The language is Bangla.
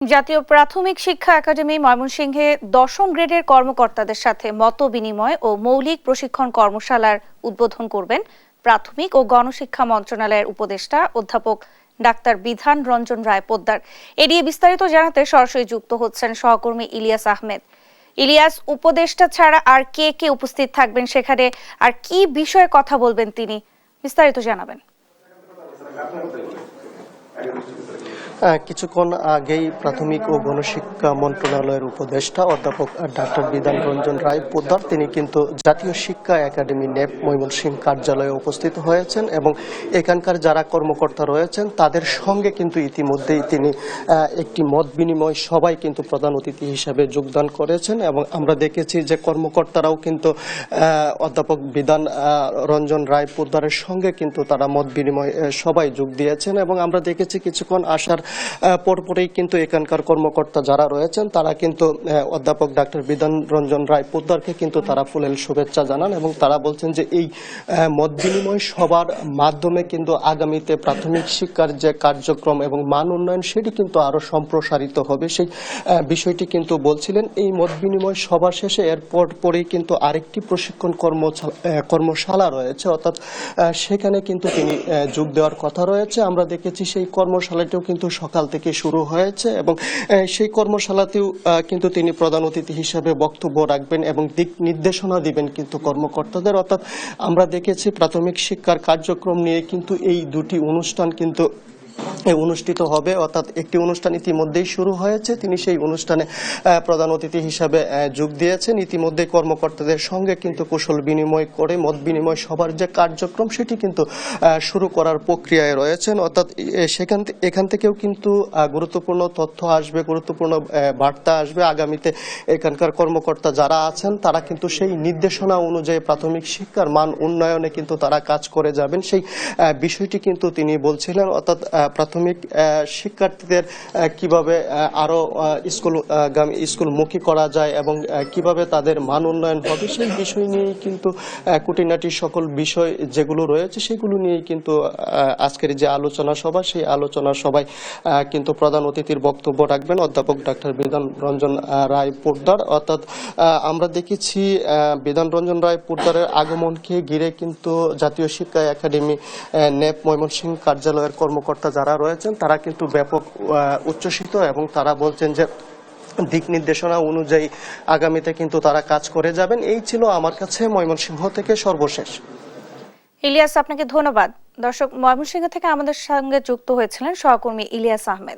জাতীয় প্রাথমিক শিক্ষা একাডেমি ময়মনসিংহে দশম গ্রেডের কর্মকর্তাদের সাথে মতবিনিময় ও মৌলিক প্রশিক্ষণ কর্মশালার উদ্বোধন করবেন প্রাথমিক ও গণশিক্ষা মন্ত্রণালয়ের উপদেষ্টা অধ্যাপক ডাক্তার বিধান রঞ্জন রায় পোদ্দার। এ নিয়ে বিস্তারিত জানাতে সরাসরি যুক্ত হচ্ছেন সহকর্মী ইলিয়াস আহমেদ। ইলিয়াস, উপদেষ্টা ছাড়া আর কে কে উপস্থিত থাকবেন সেখানে, আর কি বিষয়ে কথা বলবেন তিনি, বিস্তারিত জানাবেন। কিছুক্ষণ আগেই প্রাথমিক ও গণশিক্ষা মন্ত্রণালয়ের উপদেষ্টা অধ্যাপক ডাক্তার বিধান রঞ্জন রায় পোদ্দার তিনি কিন্তু জাতীয় শিক্ষা একাডেমি ন্যাপ ময়মনসিংহ কার্যালয়ে উপস্থিত হয়েছেন এবং এখানকার যারা কর্মকর্তা রয়েছেন তাদের সঙ্গে কিন্তু ইতিমধ্যেই তিনি একটি মত বিনিময় সবাই কিন্তু প্রধান অতিথি হিসেবে যোগদান করেছেন এবং আমরা দেখেছি যে কর্মকর্তারাও কিন্তু অধ্যাপক বিধান রঞ্জন রায় পোদ্দারের সঙ্গে কিন্তু তারা মত বিনিময় সবাই যোগ দিয়েছেন এবং আমরা দেখেছি কিছুক্ষণ আসার পরপরেই কিন্তু এখানকার কর্মকর্তা যারা রয়েছেন তারা কিন্তু অধ্যাপক ডাক্তার বিধান রঞ্জন রায় পোদ্দারকে কিন্তু তারা ফুলেল শুভেচ্ছা জানান এবং তারা বলছেন যে এই মত বিনিময় সবার মাধ্যমে কিন্তু আগামীতে প্রাথমিক শিক্ষার যে কার্যক্রম এবং মান উন্নয়ন সেটি কিন্তু আরো সম্প্রসারিত হবে সেই বিষয়টি কিন্তু বলছিলেন। এই মত বিনিময় সভা শেষে এরপর পরেই কিন্তু আরেকটি প্রশিক্ষণ কর্মশালা রয়েছে, অর্থাৎ সেখানে কিন্তু তিনি যোগ দেওয়ার কথা রয়েছে। আমরা দেখেছি সেই কর্মশালাটিও কিন্তু সকাল থেকে শুরু হয়েছে এবং সেই কর্মশালাতেও কিন্তু তিনি প্রধান অতিথি হিসেবে বক্তব্য রাখবেন এবং দিক নির্দেশনা দিবেন কিন্তু কর্মকর্তাদের। অর্থাৎ আমরা দেখেছি প্রাথমিক শিক্ষার কার্যক্রম নিয়ে কিন্তু এই দুটি অনুষ্ঠান কিন্তু অনুষ্ঠিত হবে, অর্থাৎ একটি অনুষ্ঠান ইতিমধ্যেই শুরু হয়েছে, তিনি সেই অনুষ্ঠানে প্রধান অতিথি হিসাবে যোগ দিয়েছেন। ইতিমধ্যে কর্মকর্তাদের সঙ্গে কিন্তু কুশল বিনিময় করে মত বিনিময় সবার যে কার্যক্রম সেটি কিন্তু শুরু করার প্রক্রিয়ায় রয়েছেন। অর্থাৎ এখান থেকেও কিন্তু গুরুত্বপূর্ণ তথ্য আসবে, গুরুত্বপূর্ণ বার্তা আসবে। আগামীতে এখানকার কর্মকর্তা যারা আছেন তারা কিন্তু সেই নির্দেশনা অনুযায়ী প্রাথমিক শিক্ষার মান উন্নয়নে কিন্তু তারা কাজ করে যাবেন, সেই বিষয়টি কিন্তু তিনি বলছিলেন। অর্থাৎ প্রাথমিক শিক্ষার্থীদের কিভাবে আরো স্কুলমুখী করা যায় এবং কিভাবে তাদের মান উন্নয়ন হবে সেই বিষয় নিয়ে কিন্তু খুঁটিনাটি সকল বিষয় যেগুলো রয়েছে সেগুলো নিয়ে কিন্তু আজকের যে আলোচনা সভা সেই আলোচনা সভায় কিন্তু প্রধান অতিথির বক্তব্য রাখবেন অধ্যাপক ডাক্তার বিধান রঞ্জন রায় পোদ্দার। অর্থাৎ আমরা দেখেছি বিধান রঞ্জন রায় পোদ্দারের আগমনকে ঘিরে কিন্তু জাতীয় শিক্ষা একাডেমি ন্যাপ ময়মনসিংহ কার্যালয়ের কর্মকর্তা যারা রয়েছেন তারা কিন্তু ব্যাপক উচ্ছ্বসিত এবং তারা বলছেন যে দিক নির্দেশনা অনুযায়ী আগামীতে কিন্তু তারা কাজ করে যাবেন। এই ছিল আমার কাছে ময়মনসিংহ থেকে সর্বশেষ। ইলিয়াস, আপনাকে ধন্যবাদ। দর্শক, ময়মনসিংহ থেকে আমাদের সঙ্গে যুক্ত হয়েছিলেন সহকর্মী ইলিয়াস আহমেদ।